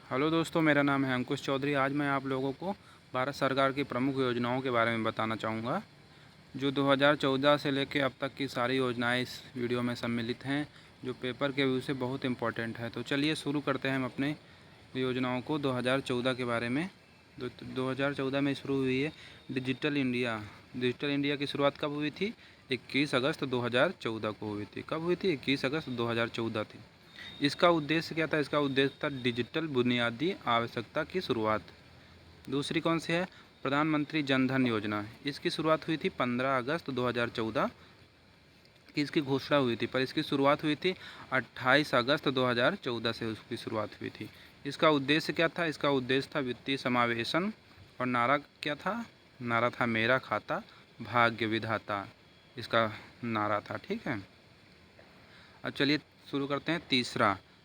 Hello दोस्तों, मेरा नाम है अंकुश चौधरी। आज मैं आप लोगों को भारत सरकार की प्रमुख योजनाओं के बारे में बताना चाहूँगा, जो 2014 से लेकर अब तक की सारी योजनाएं इस वीडियो में सम्मिलित हैं, जो पेपर के व्यू से बहुत इम्पोर्टेंट है। तो चलिए शुरू करते हैं हम अपने योजनाओं को 2014 के बारे में। 2014 में शुरू हुई है डिजिटल इंडिया। डिजिटल इंडिया की शुरुआत कब हुई थी? 21 अगस्त 2014 को हुई थी। कब हुई थी? 21 अगस्त 2014 थी। इसका उद्देश्य क्या था? इसका उद्देश्य था डिजिटल बुनियादी आवश्यकता की शुरुआत। दूसरी कौन सी है? प्रधानमंत्री जन धन योजना। इसकी शुरुआत हुई थी 15 अगस्त 2014 की इसकी घोषणा हुई थी, पर इसकी शुरुआत हुई थी 28 अगस्त 2014 से उसकी शुरुआत हुई थी। इसका उद्देश्य क्या था? इसका उद्देश्य था वित्तीय समावेशन, और नारा क्या था? नारा था मेरा खाता भाग्य विधाता, इसका नारा था। ठीक है, अब चलिए शुरू करते हैं।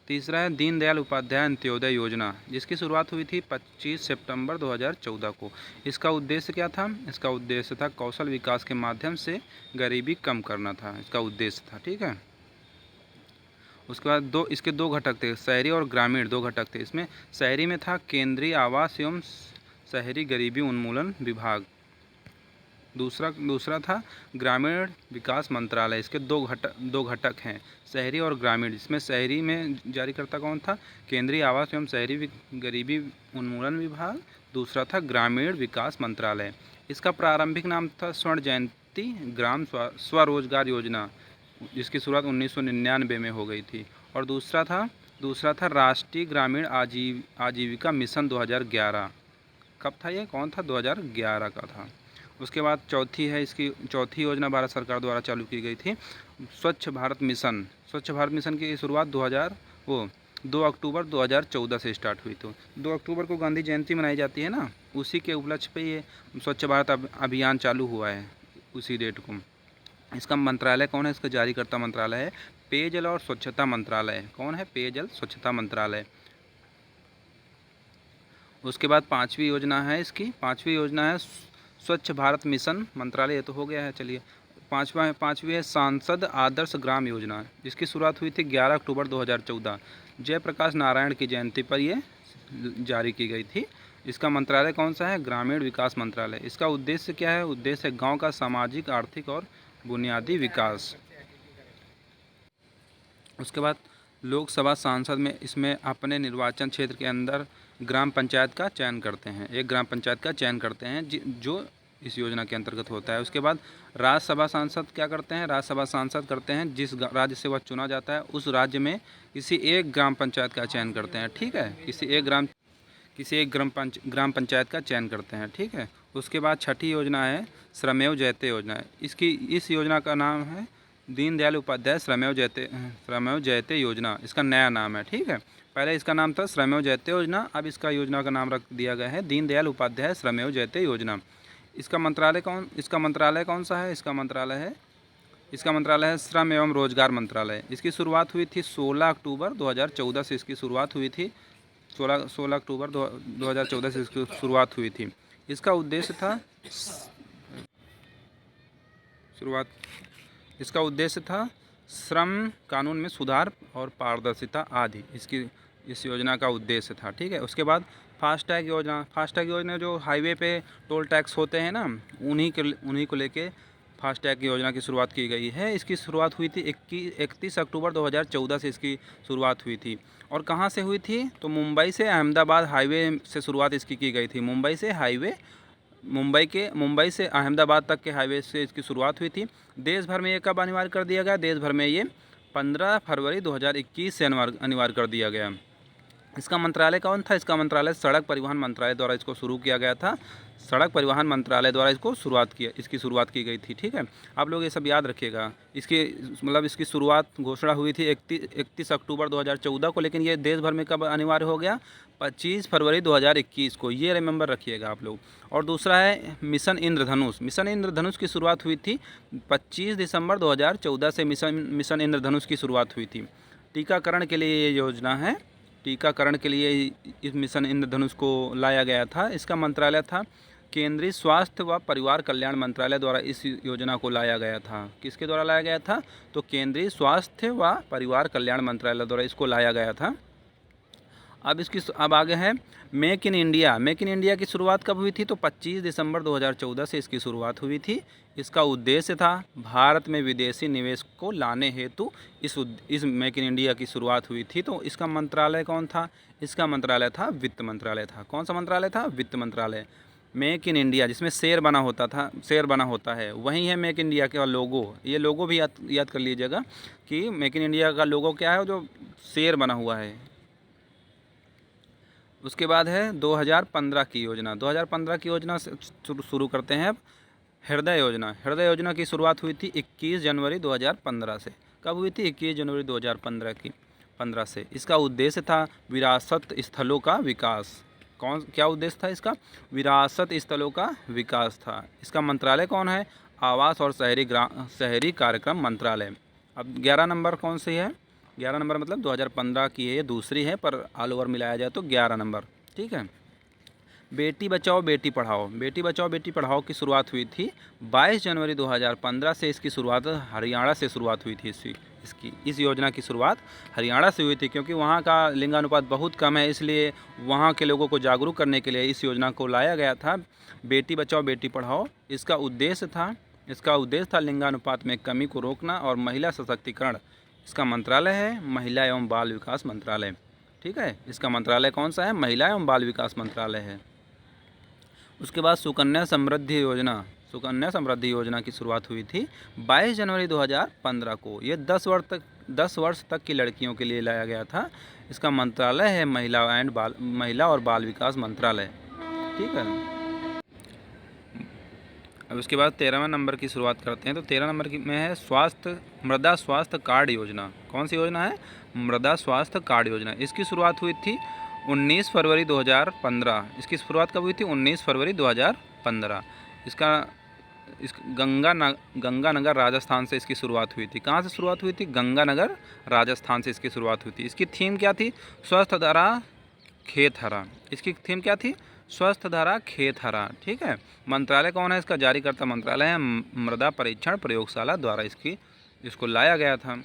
तीसरा है दीनदयाल उपाध्याय अंत्योदय योजना, जिसकी शुरुआत हुई थी 25 सितंबर 2014 को। इसका उद्देश्य क्या था? इसका उद्देश्य था कौशल विकास के माध्यम से गरीबी कम करना था, इसका उद्देश्य था। ठीक है, उसके बाद इसके दो घटक थे, शहरी और ग्रामीण, दो घटक थे इसमें। शहरी में था केंद्रीय आवास एवं शहरी गरीबी उन्मूलन विभाग। दूसरा था ग्रामीण विकास मंत्रालय। इसके दो घटक हैं, शहरी और ग्रामीण। इसमें शहरी में जारीकर्ता कौन था? केंद्रीय आवास एवं शहरी गरीबी उन्मूलन विभाग। दूसरा था ग्रामीण विकास मंत्रालय। इसका प्रारंभिक नाम था स्वर्ण जयंती ग्राम स्वरोजगार योजना, जिसकी शुरुआत 1999 में हो गई थी। और दूसरा था राष्ट्रीय ग्रामीण आजीविका मिशन 2011। कब था ये? कौन था? 2011 का था। उसके बाद चौथी योजना भारत सरकार द्वारा चालू की गई थी, स्वच्छ भारत मिशन। स्वच्छ भारत मिशन की शुरुआत 2 अक्टूबर 2014 से स्टार्ट हुई। तो 2 अक्टूबर को गांधी जयंती मनाई जाती है ना, उसी के उपलक्ष्य पे ये स्वच्छ भारत अभियान चालू हुआ है, उसी डेट को। इसका मंत्रालय कौन है? इसका जारीकर्ता मंत्रालय है पेयजल और स्वच्छता मंत्रालय। कौन है? पेयजल स्वच्छता मंत्रालय। उसके बाद पाँचवीं योजना है स्वच्छ भारत मिशन मंत्रालय। ये तो हो गया है। चलिए, पाँचवीं है सांसद आदर्श ग्राम योजना, जिसकी शुरुआत हुई थी 11 अक्टूबर 2014। जयप्रकाश नारायण की जयंती पर ये जारी की गई थी। इसका मंत्रालय कौन सा है? ग्रामीण विकास मंत्रालय। इसका उद्देश्य क्या है? उद्देश्य है गाँव का सामाजिक, आर्थिक और बुनियादी विकास। उसके बाद लोकसभा सांसद में इसमें अपने निर्वाचन क्षेत्र के अंदर ग्राम पंचायत का चयन करते हैं, एक ग्राम पंचायत का चयन करते हैं जो इस योजना के अंतर्गत होता है। उसके बाद राज्यसभा सांसद क्या करते हैं? राज्यसभा सांसद करते हैं जिस राज्य से वह चुना जाता है, उस राज्य में किसी एक ग्राम पंचायत का चयन करते हैं। ठीक है, किसी एक ग्राम पंचायत का चयन करते हैं। ठीक है, उसके बाद छठी योजना है श्रमेव जयते योजना। इस योजना का नाम है दीनदयाल उपाध्याय श्रमेव जयते योजना, इसका नया नाम है। ठीक है, पहले इसका नाम था श्रमेव जयते योजना, अब इसका योजना का नाम रख दिया गया है दीनदयाल उपाध्याय श्रमेव जयते योजना। इसका मंत्रालय कौन सा है? इसका मंत्रालय है श्रम एवं रोजगार मंत्रालय। इसकी शुरुआत हुई थी 16 अक्टूबर 2014 से इसकी शुरुआत हुई थी। 16 अक्टूबर 2014 से इसकी शुरुआत हुई थी। इसका उद्देश्य था श्रम कानून में सुधार और पारदर्शिता आदि, इस योजना का उद्देश्य था। ठीक है, उसके बाद फास्टैग योजना जो हाईवे पे टोल टैक्स होते हैं ना, उन्हीं को लेके फास्टैग योजना की शुरुआत की गई है। इसकी शुरुआत हुई थी 31 अक्टूबर 2014 से इसकी शुरुआत हुई थी। और कहाँ से हुई थी? तो मुंबई से अहमदाबाद हाईवे से शुरुआत इसकी की गई थी। मुंबई से अहमदाबाद तक के हाईवे से इसकी शुरुआत हुई थी। देश भर में ये कब अनिवार्य कर दिया गया? देश भर में ये 15 फरवरी 2021 से अनिवार्य कर दिया गया। इसका मंत्रालय कौन था? इसका मंत्रालय सड़क परिवहन मंत्रालय द्वारा इसको शुरू किया गया था। सड़क परिवहन मंत्रालय द्वारा इसकी शुरुआत की गई थी। ठीक है, आप लोग ये सब याद रखिएगा। इसकी शुरुआत घोषणा हुई थी 31 अक्टूबर 2014 को, लेकिन ये देश भर में कब अनिवार्य हो गया? 25 फरवरी 2021 को। ये रिमेंबर रखिएगा आप लोग। और दूसरा है मिशन इंद्रधनुष की शुरुआत हुई थी 25 दिसंबर 2014 से मिशन इंद्रधनुष की शुरुआत हुई थी। टीकाकरण के लिए ये योजना है। टीकाकरण के लिए इस मिशन इंद्रधनुष को लाया गया था। इसका मंत्रालय था केंद्रीय स्वास्थ्य व परिवार कल्याण मंत्रालय द्वारा इस योजना को लाया गया था। किसके द्वारा लाया गया था? तो केंद्रीय स्वास्थ्य व परिवार कल्याण मंत्रालय द्वारा इसको लाया गया था। अब आगे है make in India. Make in India की शुरुआत कब हुई थी? तो 25 दिसंबर 2014 से इसकी शुरुआत हुई थी। इसका उद्देश्य था भारत में विदेशी निवेश को लाने हेतु इस मेक इन इंडिया की शुरुआत हुई थी। तो इसका मंत्रालय कौन था? इसका मंत्रालय था वित्त मंत्रालय था। कौन सा मंत्रालय था? वित्त मंत्रालय। मेक इन इंडिया जिसमें शेर बना होता है, वही है मेक इंडिया का लोगो। ये लोगो भी याद कर लीजिएगा कि मेक इन इंडिया का लोगो क्या है, जो शेर बना हुआ है। उसके बाद है 2015 की योजना। 2015 की योजना से शुरू करते हैं। हृदय योजना। हृदय योजना की शुरुआत हुई थी 21 जनवरी 2015 से। कब हुई थी? 21 जनवरी 2015 से। इसका उद्देश्य था विरासत स्थलों का विकास। क्या उद्देश्य था इसका? विरासत स्थलों का विकास था। इसका मंत्रालय कौन है? आवास और शहरी कार्यक्रम मंत्रालय। अब 11 नंबर कौन सी है? 11 नंबर मतलब 2015 की है, ये दूसरी है, पर ऑल ओवर मिलाया जाए तो 11 नंबर। ठीक है। बेटी बचाओ बेटी पढ़ाओ। बेटी बचाओ बेटी पढ़ाओ की शुरुआत हुई थी 22 जनवरी 2015 से। इसकी शुरुआत हरियाणा से शुरुआत हुई थी। इस योजना की शुरुआत हरियाणा से हुई थी, क्योंकि वहाँ का लिंगानुपात बहुत कम है, इसलिए वहाँ के लोगों को जागरूक करने के लिए इस योजना को लाया गया था। बेटी बचाओ बेटी पढ़ाओ। इसका उद्देश्य था लिंगानुपात में कमी को रोकना और महिला सशक्तिकरण। इसका मंत्रालय है महिला एवं बाल विकास मंत्रालय। ठीक है। इसका मंत्रालय कौन सा है? महिला एवं बाल विकास मंत्रालय है। उसके बाद सुकन्या समृद्धि योजना। सुकन्या समृद्धि योजना की शुरुआत हुई थी 22 जनवरी 2015 को। ये 10 वर्ष तक की लड़कियों के लिए लाया गया था। इसका मंत्रालय है महिला और बाल विकास मंत्रालय। ठीक है। अब उसके बाद 13वें नंबर की शुरुआत करते हैं। तो 13 नंबर में है मृदा स्वास्थ्य कार्ड योजना। कौन सी योजना है? मृदा स्वास्थ्य कार्ड योजना। इसकी शुरुआत हुई थी 19 फरवरी 2015। इसकी शुरुआत कब हुई थी? 19 फरवरी 2015। गंगानगर राजस्थान से इसकी शुरुआत हुई थी। कहाँ से शुरुआत हुई थी? गंगानगर राजस्थान से इसकी शुरुआत हुई थी। इसकी थीम क्या थी? स्वस्थ धारा खेत हरा। इसकी थीम क्या थी? स्वस्थ धारा खेत हरा। ठीक है। मंत्रालय कौन है? इसका जारीकर्ता मंत्रालय है मृदा परीक्षण प्रयोगशाला द्वारा इसको लाया गया था।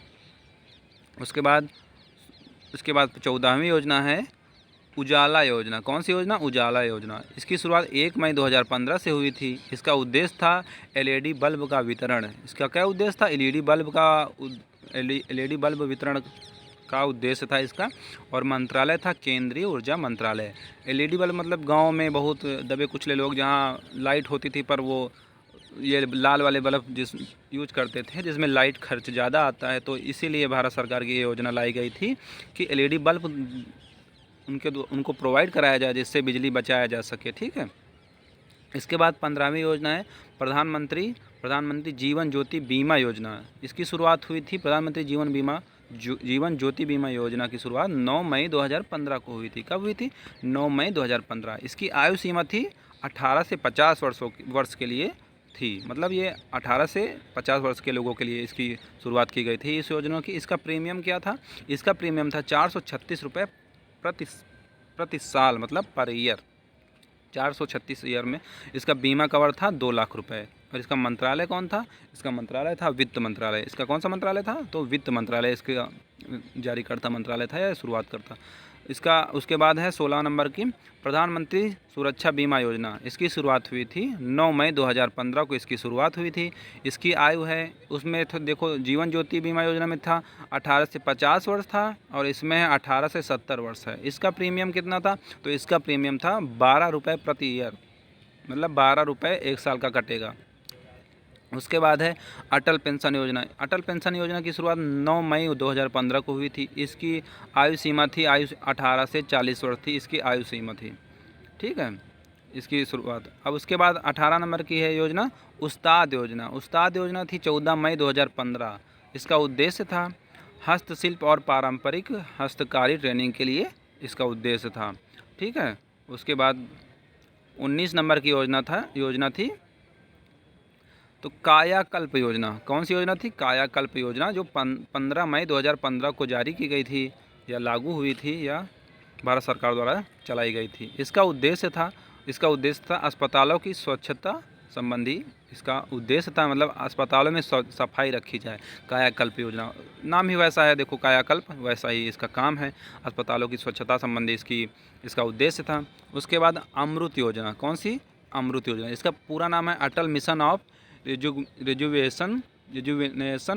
उसके बाद 14वीं योजना है उजाला योजना। कौन सी योजना? उजाला योजना। इसकी शुरुआत 1 मई 2015 से हुई थी। इसका उद्देश्य था एलईडी बल्ब का वितरण। इसका क्या उद्देश्य था? एलईडी बल्ब वितरण का उद्देश्य था इसका। और मंत्रालय था केंद्रीय ऊर्जा मंत्रालय। एलईडी बल्ब मतलब गांव में बहुत दबे कुचले लोग, जहां लाइट होती थी पर वो ये लाल वाले बल्ब यूज करते थे, जिसमें लाइट खर्च ज़्यादा आता है, तो इसीलिए भारत सरकार की ये योजना लाई गई थी कि एलईडी बल्ब उनको प्रोवाइड कराया जाए, जिससे बिजली बचाया जा सके। ठीक है। इसके बाद 15वीं योजना है प्रधानमंत्री जीवन ज्योति बीमा योजना। इसकी शुरुआत हुई थी प्रधानमंत्री जीवन ज्योति बीमा योजना की शुरुआत 9 मई 2015 को हुई थी। कब हुई थी? 9 मई 2015। इसकी आयु सीमा थी 18 से 50 वर्ष के लिए थी। मतलब ये 18 से 50 वर्ष के लोगों के लिए इसकी शुरुआत की गई थी इस योजना की। इसका प्रीमियम क्या था? इसका प्रीमियम था 436 रुपये प्रति साल, मतलब पर ईयर। 436 ईयर में इसका बीमा कवर था 2 लाख रुपए। और इसका मंत्रालय कौन था? इसका मंत्रालय था वित्त मंत्रालय। इसका कौन सा मंत्रालय था? तो वित्त मंत्रालय इसका जारीकर्ता मंत्रालय था या शुरुआत करता। उसके बाद है 16 नंबर की प्रधानमंत्री सुरक्षा बीमा योजना। इसकी शुरुआत हुई थी 9 मई 2015 को इसकी शुरुआत हुई थी। इसकी आयु है उसमें तो देखो, जीवन ज्योति बीमा योजना में था 18 से 50 वर्ष था, और इसमें है 18 से 70 वर्ष है। इसका प्रीमियम कितना था? तो इसका प्रीमियम था 12 रुपये प्रति ईयर, मतलब 12 रुपये 1 साल का कटेगा। उसके बाद है अटल पेंशन योजना। अटल पेंशन योजना की शुरुआत 9 मई 2015 को हुई थी। इसकी आयु सीमा थी 18 से 40 वर्ष थी इसकी आयु सीमा थी। ठीक है, इसकी शुरुआत। अब उसके बाद 18 नंबर की है योजना उस्ताद योजना। उस्ताद योजना थी 14 मई 2015। इसका उद्देश्य था हस्तशिल्प और पारंपरिक हस्तकारी ट्रेनिंग के लिए इसका उद्देश्य था। ठीक है। उसके बाद 19 नंबर की योजना थी तो कायाकल्प योजना। कौन सी योजना थी? कायाकल्प योजना, जो 15 मई 2015 को जारी की गई थी या लागू हुई थी या भारत सरकार द्वारा चलाई गई थी। इसका उद्देश्य था अस्पतालों की स्वच्छता संबंधी इसका उद्देश्य था, मतलब अस्पतालों में सफाई रखी जाए। कायाकल्प योजना, नाम ही वैसा है, देखो कायाकल्प, वैसा ही इसका काम है, अस्पतालों की स्वच्छता संबंधी इसका उद्देश्य था। उसके बाद अमृत योजना, कौन सी? अमृत योजना। इसका पूरा नाम है Atal mission of rejuvenation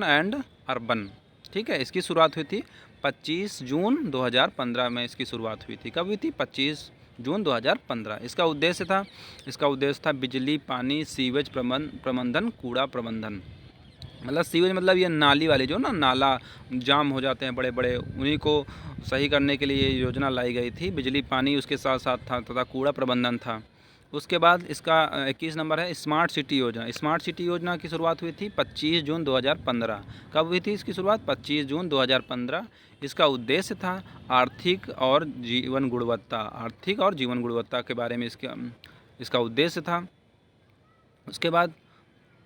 and urban. ठीक है, इसकी शुरुआत हुई थी 25 जून 2015 में। इसकी शुरुआत हुई थी, कब हुई थी? 25 जून 2015। इसका उद्देश्य था बिजली, पानी, सीवेज प्रबंधन, कूड़ा प्रबंधन। मतलब सीवेज मतलब ये नाली वाली, जो नाला जाम हो जाते हैं बड़े बड़े, उन्हीं को सही करने के लिए ये योजना लाई गई थी। बिजली, पानी उसके साथ साथ था, तथा कूड़ा प्रबंधन था। उसके बाद इसका 21 नंबर है स्मार्ट सिटी योजना। स्मार्ट सिटी योजना की शुरुआत हुई थी 25 जून 2015। कब हुई थी इसकी शुरुआत? 25 जून 2015। इसका उद्देश्य था आर्थिक और जीवन गुणवत्ता के बारे में इसका उद्देश्य था। उसके बाद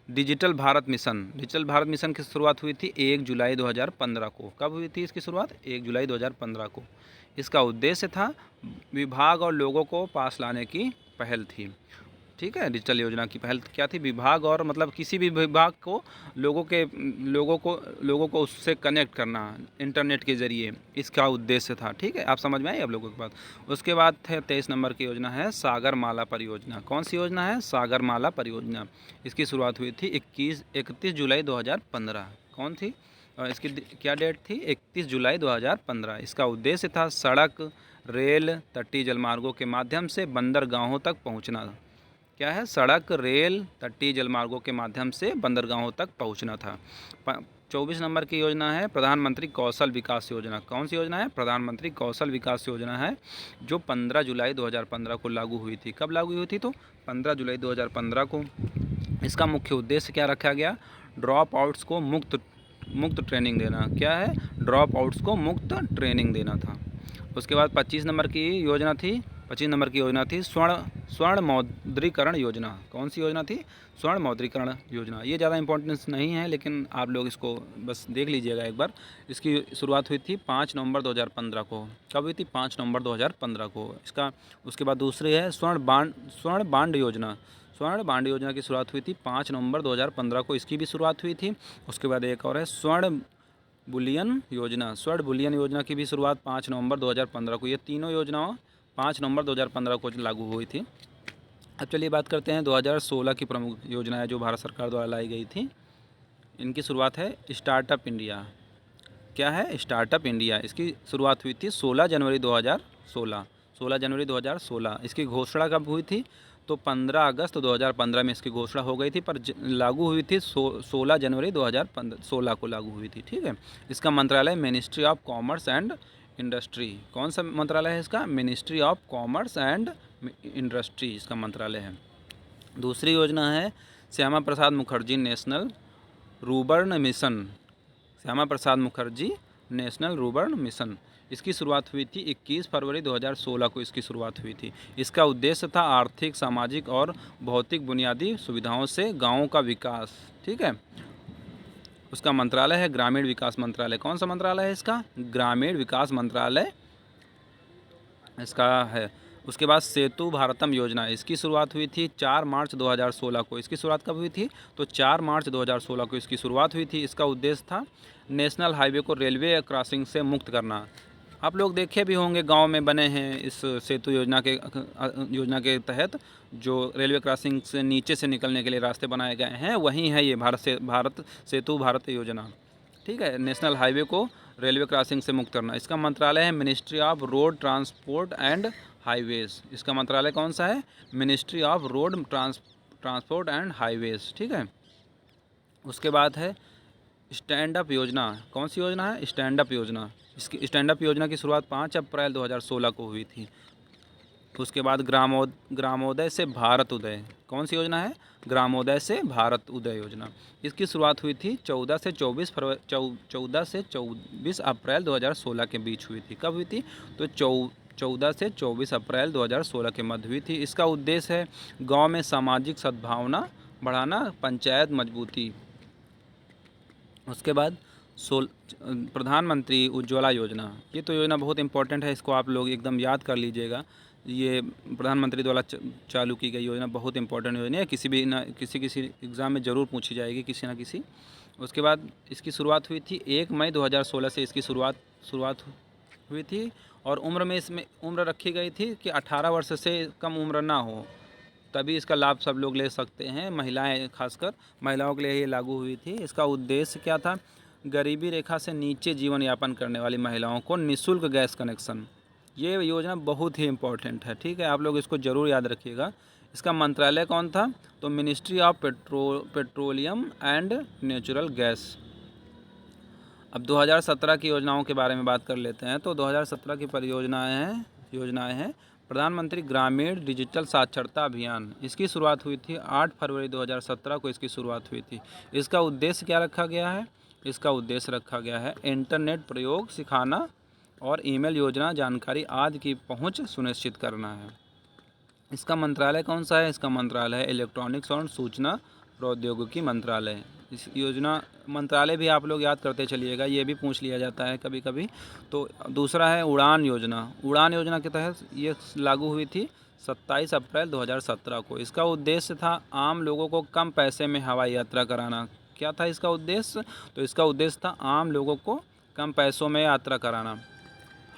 डिजिटल भारत मिशन की शुरुआत हुई थी 1 जुलाई 2015 को। कब हुई थी इसकी शुरुआत? 1 जुलाई 2015 को। इसका उद्देश्य था विभाग और लोगों को पास लाने की पहल थी। ठीक है, डिजिटल योजना की पहल क्या थी? विभाग और मतलब किसी भी विभाग को लोगों को उससे कनेक्ट करना इंटरनेट के ज़रिए, इसका उद्देश्य था। ठीक है, आप समझ में आई आप लोगों के बात। उसके बाद है 23 नंबर की योजना है सागरमाला परियोजना। कौन सी योजना है? सागरमाला परियोजना। इसकी शुरुआत हुई थी 31 जुलाई 2015। कौन थी? इसकी क्या डेट थी? 31 जुलाई 2015। इसका उद्देश्य था सड़क, रेल, तटीय जलमार्गों के माध्यम से बंदरगाहों तक पहुंचना। क्या है? सड़क, रेल, तटीय जलमार्गों के माध्यम से बंदरगाहों तक पहुंचना था। 24 नंबर की योजना है प्रधानमंत्री कौशल विकास योजना। कौन सी योजना है? प्रधानमंत्री कौशल विकास योजना है, जो 15 जुलाई 2015 को लागू हुई थी। कब लागू हुई थी? तो 15 जुलाई 2015 को। इसका मुख्य उद्देश्य क्या रखा गया? ड्रॉप आउट्स को मुक्त ट्रेनिंग देना। क्या है? ड्रॉप आउट्स को मुक्त ट्रेनिंग देना था। उसके बाद 25 नंबर की योजना थी स्वर्ण मौद्रीकरण योजना। कौन सी योजना थी? स्वर्ण मौद्रीकरण योजना। ये ज़्यादा इंपॉर्टेंस नहीं है, लेकिन आप लोग इसको बस देख लीजिएगा एक बार। इसकी शुरुआत हुई थी 5 नवंबर 2015 को। कब हुई थी? 5 नवंबर 2015 को। उसके बाद दूसरी है स्वर्ण बांड योजना की शुरुआत हुई थी 5 नवंबर 2015 को। इसकी भी शुरुआत हुई थी। उसके बाद एक और है स्वर्ण बुलियन योजना की भी शुरुआत 5 नवंबर 2015 को। ये तीनों योजनाओं 5 नवंबर 2015 को लागू हुई थी। अब चलिए बात करते हैं 2016 की प्रमुख योजनाएं जो भारत सरकार द्वारा लाई गई थी। इनकी शुरुआत है स्टार्टअप इंडिया। क्या है? Startup India. इसकी शुरुआत हुई थी 16 जनवरी 2016। इसकी घोषणा कब हुई थी? तो 15 अगस्त 2015 में इसकी घोषणा हो गई थी, पर लागू हुई थी 16 जनवरी 2016 को लागू हुई थी। ठीक है, इसका मंत्रालय ministry of commerce and industry. कौन सा मंत्रालय है इसका? Ministry of commerce and industry इसका मंत्रालय है। दूसरी योजना है Shyama Prasad Mukherjee national rurban mission. इसकी शुरुआत हुई थी 21 फरवरी 2016 को। इसकी शुरुआत हुई थी। इसका उद्देश्य था आर्थिक, सामाजिक और भौतिक बुनियादी सुविधाओं से गाँवों का विकास। ठीक है, उसका मंत्रालय है ग्रामीण विकास मंत्रालय। कौन सा मंत्रालय है इसका? ग्रामीण विकास मंत्रालय इसका है। उसके बाद सेतु भारतम योजना। इसकी शुरुआत हुई थी 4 मार्च 2016 को। इसकी शुरुआत कब हुई थी? तो 4 मार्च 2016 को इसकी शुरुआत हुई थी। इसका उद्देश्य था नेशनल हाईवे को रेलवे क्रॉसिंग से मुक्त करना। आप लोग देखे भी होंगे गांव में बने हैं इस सेतु योजना के तहत जो रेलवे क्रॉसिंग से नीचे से निकलने के लिए रास्ते बनाए गए हैं, वहीं है ये भारत सेतु योजना। ठीक है, नेशनल हाईवे को रेलवे क्रॉसिंग से मुक्त करना। इसका मंत्रालय है ministry of road transport and highways. इसका मंत्रालय कौन सा है? Ministry of road transport and highways. ठीक है, उसके बाद है स्टैंड अप योजना। कौन सी योजना है? स्टैंड अप योजना। इसकी स्टैंड अप योजना की शुरुआत 5 अप्रैल 2016 को हुई थी। उसके बाद ग्रामोदय से भारत उदय। कौन सी योजना है? ग्रामोदय से भारत उदय योजना। इसकी शुरुआत हुई थी 14 से 24 अप्रैल 2016 के बीच हुई थी। कब हुई थी? तो 14 से 24 अप्रैल 2016 के मध्य हुई थी। इसका उद्देश्य है गांव में सामाजिक सद्भावना बढ़ाना, पंचायत मजबूती। उसके बाद प्रधानमंत्री उज्ज्वला योजना। ये तो योजना बहुत इंपॉर्टेंट है, इसको आप लोग एकदम याद कर लीजिएगा। ये प्रधानमंत्री द्वारा चालू की गई योजना बहुत इंपॉर्टेंट योजना है, किसी एग्ज़ाम में ज़रूर पूछी जाएगी किसी ना किसी। उसके बाद इसकी शुरुआत हुई थी 1 मई 2016 से इसकी शुरुआत हुई थी, और उम्र में इसमें उम्र रखी गई थी कि 18 वर्ष से कम उम्र ना हो, तभी इसका लाभ सब लोग ले सकते हैं। महिलाएं, खासकर महिलाओं के लिए ये लागू हुई थी। इसका उद्देश्य क्या था? गरीबी रेखा से नीचे जीवन यापन करने वाली महिलाओं को निःशुल्क गैस कनेक्शन। ये योजना बहुत ही इम्पोर्टेंट है, ठीक है, आप लोग इसको ज़रूर याद रखिएगा। इसका मंत्रालय कौन था? तो ministry of petroleum and natural gas. अब 2017 की योजनाओं के बारे में बात कर लेते हैं। तो 2017 की योजनाएं हैं प्रधानमंत्री ग्रामीण डिजिटल साक्षरता अभियान। इसकी शुरुआत हुई थी 8 फरवरी 2017 को इसकी शुरुआत हुई थी। इसका उद्देश्य क्या रखा गया है? इसका उद्देश्य रखा गया है इंटरनेट प्रयोग सिखाना और ईमेल योजना जानकारी आदि की पहुंच सुनिश्चित करना है। इसका मंत्रालय कौन सा है? इसका मंत्रालय है इलेक्ट्रॉनिक्स और सूचना प्रौद्योगिकी मंत्रालय। इस योजना मंत्रालय भी आप लोग याद करते चलिएगा, ये भी पूछ लिया जाता है कभी कभी। तो दूसरा है उड़ान योजना। उड़ान योजना के तहत ये लागू हुई थी 27 अप्रैल 2017 को। इसका उद्देश्य था आम लोगों को कम पैसे में हवाई यात्रा कराना। क्या था इसका उद्देश्य? तो इसका उद्देश्य था आम लोगों को कम पैसों में यात्रा कराना,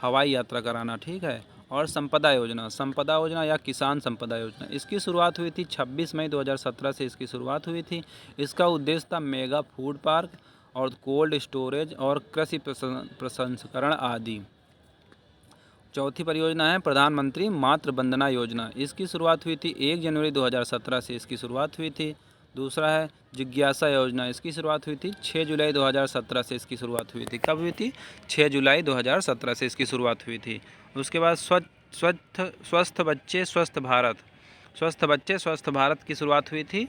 हवाई यात्रा कराना, ठीक है। और संपदा योजना या किसान संपदा योजना, इसकी शुरुआत हुई थी 26 मई 2017 से इसकी शुरुआत हुई थी। इसका उद्देश्य था मेगा फूड पार्क और कोल्ड स्टोरेज और कृषि प्रसंस्करण आदि। चौथी परियोजना है प्रधानमंत्री मातृ वंदना योजना। इसकी शुरुआत हुई थी 1 जनवरी 2017 से इसकी शुरुआत हुई थी। दूसरा है जिज्ञासा योजना। इसकी शुरुआत हुई थी 6 जुलाई 2017 से इसकी शुरुआत हुई थी। कब हुई थी? 6 जुलाई 2017 से इसकी शुरुआत हुई थी। उसके बाद स्वस्थ बच्चे स्वस्थ भारत की शुरुआत हुई थी।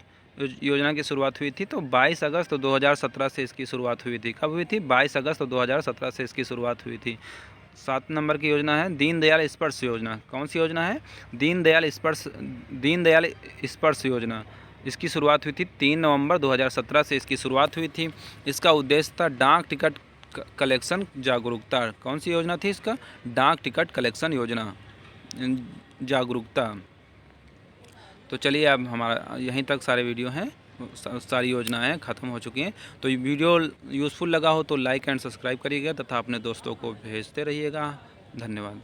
योजना की शुरुआत हुई थी तो 22 अगस्त 2017 से इसकी शुरुआत हुई थी। कब हुई थी? 22 अगस्त 2017 से इसकी शुरुआत हुई थी। 7 नंबर की योजना है दीनदयाल स्पर्श योजना। कौन सी योजना है? दीनदयाल स्पर्श योजना। इसकी शुरुआत हुई थी 3 नवंबर 2017 से इसकी शुरुआत हुई थी। इसका उद्देश्य था डाक टिकट कलेक्शन जागरूकता। कौन सी योजना थी इसका? डाक टिकट कलेक्शन योजना जागरूकता। तो चलिए अब हमारा यहीं तक सारे वीडियो हैं, सारी योजनाएं ख़त्म हो चुकी हैं। तो ये वीडियो यूज़फुल लगा हो तो लाइक एंड सब्सक्राइब करिएगा तथा अपने दोस्तों को भेजते रहिएगा। धन्यवाद।